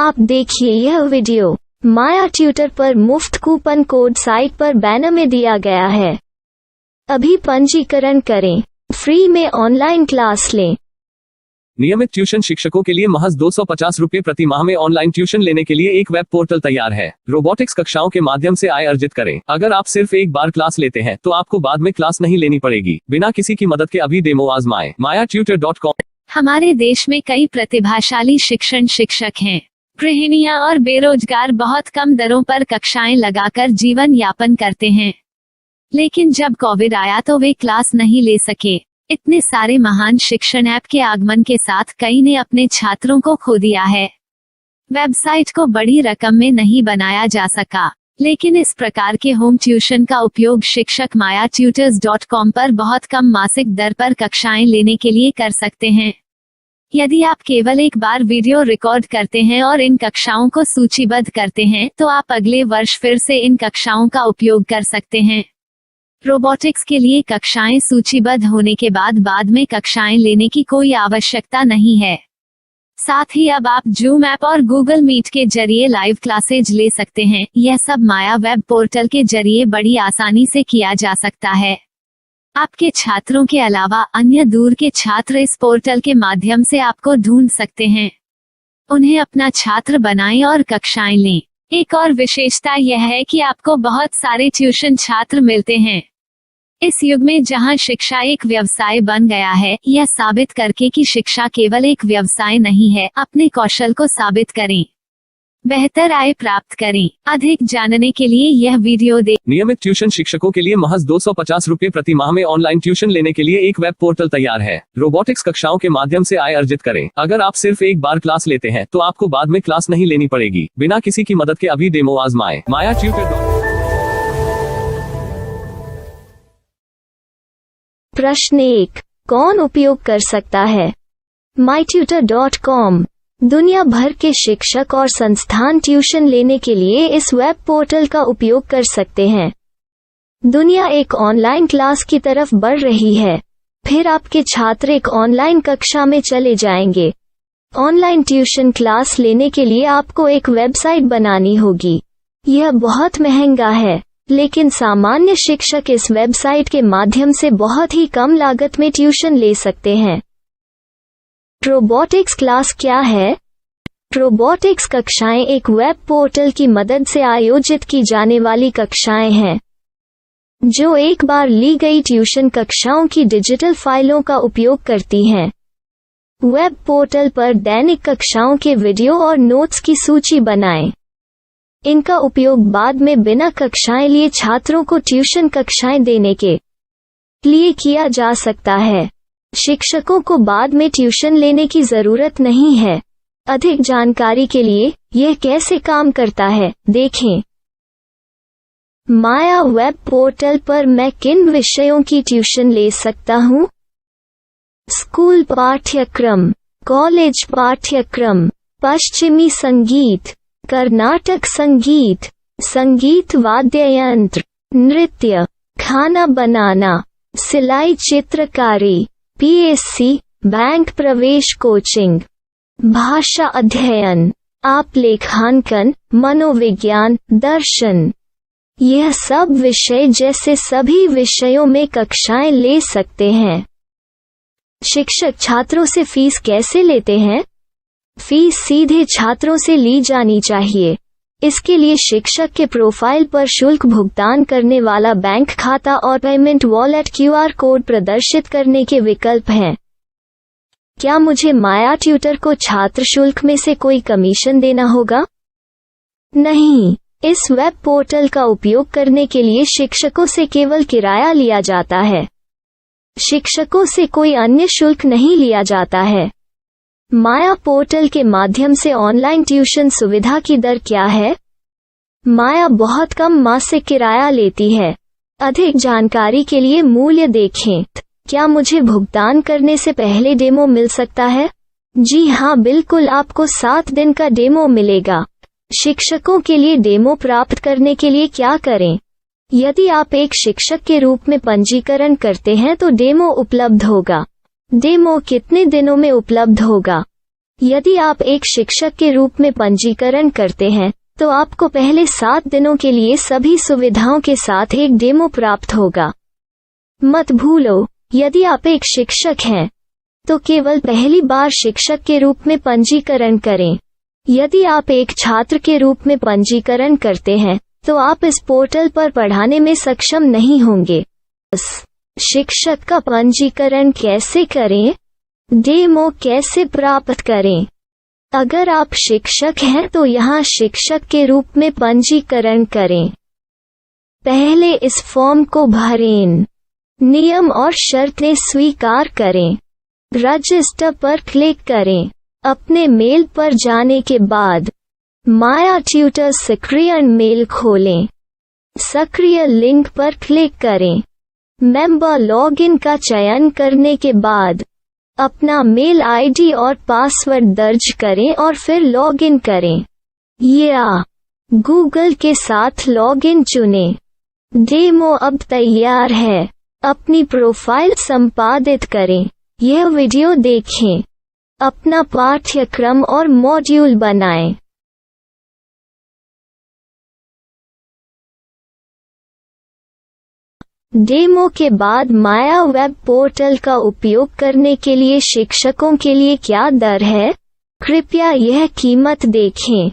आप देखिए यह वीडियो माया ट्यूटर पर मुफ्त कूपन कोड साइट पर बैनर में दिया गया है। अभी पंजीकरण करें, फ्री में ऑनलाइन क्लास लें। नियमित ट्यूशन शिक्षकों के लिए महज 250 रुपये प्रति माह में ऑनलाइन ट्यूशन लेने के लिए एक वेब पोर्टल तैयार है। रोबोटिक्स कक्षाओं के माध्यम से आय अर्जित करें। अगर आप सिर्फ एक बार क्लास लेते हैं तो आपको बाद में क्लास नहीं लेनी पड़ेगी। बिना किसी की मदद के अभी डेमो आजमाएं। mayatutor.com। हमारे देश में कई प्रतिभाशाली शिक्षक हैं। गृहिणियां और बेरोजगार बहुत कम दरों पर कक्षाएं लगाकर जीवन यापन करते हैं, लेकिन जब कोविड आया तो वे क्लास नहीं ले सके। इतने सारे महान शिक्षण ऐप के आगमन के साथ कई ने अपने छात्रों को खो दिया है। वेबसाइट को बड़ी रकम में नहीं बनाया जा सका, लेकिन इस प्रकार के होम ट्यूशन का उपयोग शिक्षक mayatutors.com पर बहुत कम मासिक दर पर कक्षाएं लेने के लिए कर सकते हैं। यदि आप केवल एक बार वीडियो रिकॉर्ड करते हैं और इन कक्षाओं को सूचीबद्ध करते हैं तो आप अगले वर्ष फिर से इन कक्षाओं का उपयोग कर सकते हैं। रोबोटिक्स के लिए कक्षाएं सूचीबद्ध होने के बाद में कक्षाएं लेने की कोई आवश्यकता नहीं है। साथ ही अब आप जूम ऐप और गूगल मीट के जरिए लाइव क्लासेज ले सकते हैं। यह सब माया वेब पोर्टल के जरिए बड़ी आसानी से किया जा सकता है। आपके छात्रों के अलावा अन्य दूर के छात्र इस पोर्टल के माध्यम से आपको ढूंढ सकते हैं। उन्हें अपना छात्र बनाएं और कक्षाएं लें। एक और विशेषता यह है कि आपको बहुत सारे ट्यूशन छात्र मिलते हैं। इस युग में जहां शिक्षा एक व्यवसाय बन गया है, यह साबित करके कि शिक्षा केवल एक व्यवसाय नहीं है, अपने कौशल को साबित करें, बेहतर आय प्राप्त करें। अधिक जानने के लिए यह वीडियो देखें। नियमित ट्यूशन शिक्षकों के लिए महज 250 रुपये प्रति माह में ऑनलाइन ट्यूशन लेने के लिए एक वेब पोर्टल तैयार है। रोबोटिक्स कक्षाओं के माध्यम से आय अर्जित करें। अगर आप सिर्फ एक बार क्लास लेते हैं तो आपको बाद में क्लास नहीं लेनी पड़ेगी। बिना किसी की मदद के अभी डेमो आजमाएं। mayatutor.com। प्रश्न 1, कौन उपयोग कर सकता है? mytutor.com दुनिया भर के शिक्षक और संस्थान ट्यूशन लेने के लिए इस वेब पोर्टल का उपयोग कर सकते हैं। दुनिया एक ऑनलाइन क्लास की तरफ बढ़ रही है, फिर आपके छात्र एक ऑनलाइन कक्षा में चले जाएंगे। ऑनलाइन ट्यूशन क्लास लेने के लिए आपको एक वेबसाइट बनानी होगी। यह बहुत महंगा है, लेकिन सामान्य शिक्षक इस वेबसाइट के माध्यम से बहुत ही कम लागत में ट्यूशन ले सकते हैं। रोबोटिक्स क्लास क्या है? रोबोटिक्स कक्षाएं एक वेब पोर्टल की मदद से आयोजित की जाने वाली कक्षाएं हैं, जो एक बार ली गई ट्यूशन कक्षाओं की डिजिटल फाइलों का उपयोग करती हैं। वेब पोर्टल पर दैनिक कक्षाओं के वीडियो और नोट्स की सूची बनाएं। इनका उपयोग बाद में बिना कक्षाएं लिए छात्रों को ट्यूशन कक्षाएं देने के लिए किया जा सकता है। शिक्षकों को बाद में ट्यूशन लेने की जरूरत नहीं है। अधिक जानकारी के लिए यह कैसे काम करता है देखें। माया वेब पोर्टल पर मैं किन विषयों की ट्यूशन ले सकता हूँ? स्कूल पाठ्यक्रम, कॉलेज पाठ्यक्रम, पश्चिमी संगीत, कर्नाटक संगीत, संगीत वाद्य यंत्र, नृत्य, खाना बनाना, सिलाई चित्रकारी, पीएससी, बैंक प्रवेश कोचिंग, भाषा अध्ययन, आप लेखांकन, मनोविज्ञान, दर्शन। यह सब विषय जैसे सभी विषयों में कक्षाएं ले सकते हैं। शिक्षक छात्रों से फीस कैसे लेते हैं? फीस सीधे छात्रों से ली जानी चाहिए। इसके लिए शिक्षक के प्रोफाइल पर शुल्क भुगतान करने वाला बैंक खाता और पेमेंट वॉलेट QR कोड प्रदर्शित करने के विकल्प हैं। क्या मुझे माया ट्यूटर को छात्र शुल्क में से कोई कमीशन देना होगा? नहीं, इस वेब पोर्टल का उपयोग करने के लिए शिक्षकों से केवल किराया लिया जाता है। शिक्षकों से कोई अन्य शुल्क नहीं लिया जाता है। माया पोर्टल के माध्यम से ऑनलाइन ट्यूशन सुविधा की दर क्या है? माया बहुत कम मासिक किराया लेती है। अधिक जानकारी के लिए मूल्य देखें। क्या मुझे भुगतान करने से पहले डेमो मिल सकता है? जी हाँ, बिल्कुल, आपको 7 दिन का डेमो मिलेगा। शिक्षकों के लिए डेमो प्राप्त करने के लिए क्या करें? यदि आप एक शिक्षक के रूप में पंजीकरण करते हैं तो डेमो उपलब्ध होगा। डेमो कितने दिनों में उपलब्ध होगा? यदि आप एक शिक्षक के रूप में पंजीकरण करते हैं तो आपको पहले 7 दिनों के लिए सभी सुविधाओं के साथ एक डेमो प्राप्त होगा। मत भूलो, यदि आप एक शिक्षक हैं तो केवल पहली बार शिक्षक के रूप में पंजीकरण करें। यदि आप एक छात्र के रूप में पंजीकरण करते हैं तो आप इस पोर्टल पर पढ़ाने में सक्षम नहीं होंगे। शिक्षक का पंजीकरण कैसे करें? डेमो कैसे प्राप्त करें? अगर आप शिक्षक हैं तो यहाँ शिक्षक के रूप में पंजीकरण करें। पहले इस फॉर्म को भरें। नियम और शर्तें स्वीकार करें। रजिस्टर पर क्लिक करें। अपने मेल पर जाने के बाद माया ट्यूटर सक्रिय मेल खोलें। सक्रिय लिंक पर क्लिक करें। मेंबर लॉगिन का चयन करने के बाद अपना मेल आईडी और पासवर्ड दर्ज करें और फिर लॉगिन करें या गूगल के साथ लॉगिन चुनें। डेमो अब तैयार है। अपनी प्रोफाइल संपादित करें। यह वीडियो देखें। अपना पाठ्यक्रम और मॉड्यूल बनाएं। डेमो के बाद माया वेब पोर्टल का उपयोग करने के लिए शिक्षकों के लिए क्या दर है? कृपया यह कीमत देखें।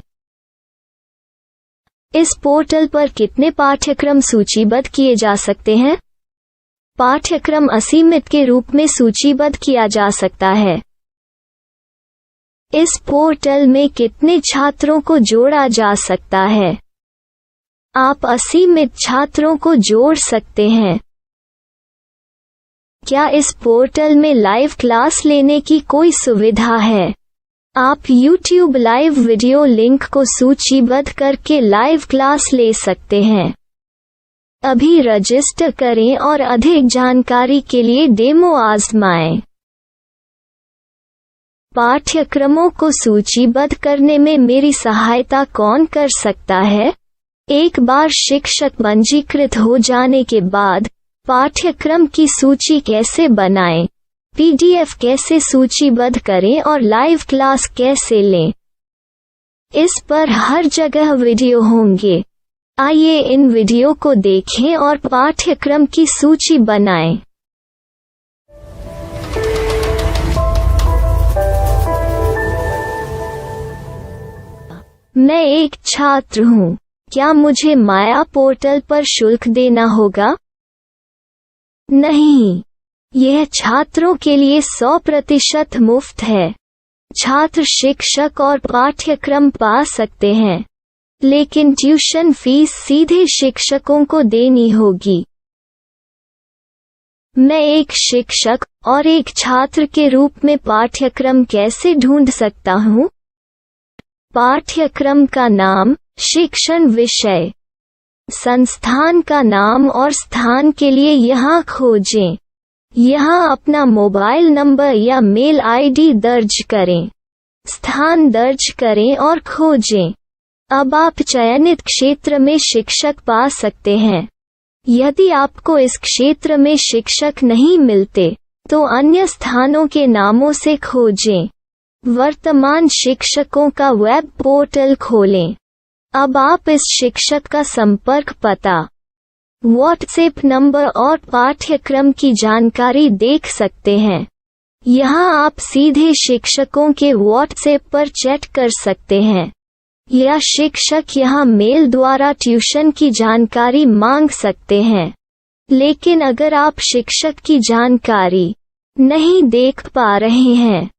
इस पोर्टल पर कितने पाठ्यक्रम सूचीबद्ध किए जा सकते हैं? पाठ्यक्रम असीमित के रूप में सूचीबद्ध किया जा सकता है। इस पोर्टल में कितने छात्रों को जोड़ा जा सकता है? आप असीमित छात्रों को जोड़ सकते हैं। क्या इस पोर्टल में लाइव क्लास लेने की कोई सुविधा है? आप YouTube लाइव वीडियो लिंक को सूचीबद्ध करके लाइव क्लास ले सकते हैं। अभी रजिस्टर करें और अधिक जानकारी के लिए डेमो आजमाएं। पाठ्यक्रमों को सूचीबद्ध करने में मेरी सहायता कौन कर सकता है? एक बार शिक्षक पंजीकृत हो जाने के बाद पाठ्यक्रम की सूची कैसे बनाएं, PDF कैसे सूचीबद्ध करें और लाइव क्लास कैसे लें, इस पर हर जगह वीडियो होंगे। आइए इन वीडियो को देखें और पाठ्यक्रम की सूची बनाएं। मैं एक छात्र हूँ। क्या मुझे माया पोर्टल पर शुल्क देना होगा? नहीं, यह छात्रों के लिए 100% मुफ्त है। छात्र शिक्षक और पाठ्यक्रम पा सकते हैं, लेकिन ट्यूशन फीस सीधे शिक्षकों को देनी होगी। मैं एक शिक्षक और एक छात्र के रूप में पाठ्यक्रम कैसे ढूंढ सकता हूँ? पाठ्यक्रम का नाम, शिक्षण विषय, संस्थान का नाम और स्थान के लिए यहाँ खोजें। यहाँ अपना मोबाइल नंबर या मेल आईडी दर्ज करें। स्थान दर्ज करें और खोजें। अब आप चयनित क्षेत्र में शिक्षक पा सकते हैं। यदि आपको इस क्षेत्र में शिक्षक नहीं मिलते तो अन्य स्थानों के नामों से खोजें। वर्तमान शिक्षकों का वेब पोर्टल खोलें। अब आप इस शिक्षक का संपर्क पता, व्हाट्सएप नंबर और पाठ्यक्रम की जानकारी देख सकते हैं। यहाँ आप सीधे शिक्षकों के व्हाट्सएप पर चैट कर सकते हैं या शिक्षक यहाँ मेल द्वारा ट्यूशन की जानकारी मांग सकते हैं। लेकिन अगर आप शिक्षक की जानकारी नहीं देख पा रहे हैं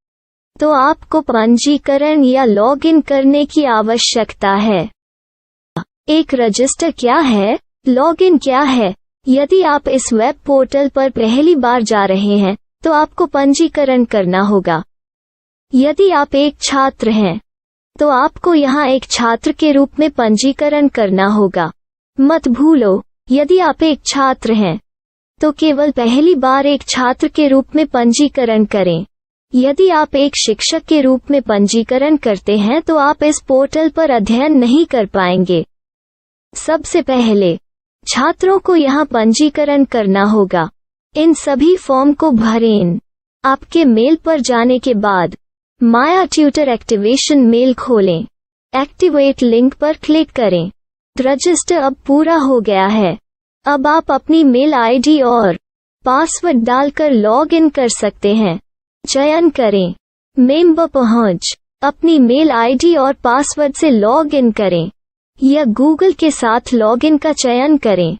तो आपको पंजीकरण या लॉगिन करने की आवश्यकता है। एक रजिस्टर क्या है? लॉगिन क्या है? यदि आप इस वेब पोर्टल पर पहली बार जा रहे हैं तो आपको पंजीकरण करना होगा। यदि आप एक छात्र हैं तो आपको यहाँ एक छात्र के रूप में पंजीकरण करना होगा। मत भूलो, यदि आप एक छात्र हैं तो केवल पहली बार एक छात्र के रूप में पंजीकरण करें। यदि आप एक शिक्षक के रूप में पंजीकरण करते हैं तो आप इस पोर्टल पर अध्ययन नहीं कर पाएंगे। सबसे पहले छात्रों को यहाँ पंजीकरण करना होगा। इन सभी फॉर्म को भरें। आपके मेल पर जाने के बाद माया ट्यूटर एक्टिवेशन मेल खोलें। एक्टिवेट लिंक पर क्लिक करें। रजिस्टर अब पूरा हो गया है। अब आप अपनी मेल आईडी और पासवर्ड डालकर लॉग इन कर सकते हैं। चयन करें मेंबर पहुंच। अपनी मेल आईडी और पासवर्ड से लॉग इन करें या गूगल के साथ लॉग इन का चयन करें।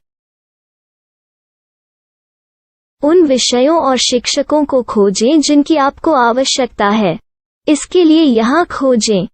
उन विषयों और शिक्षकों को खोजें जिनकी आपको आवश्यकता है। इसके लिए यहाँ खोजें।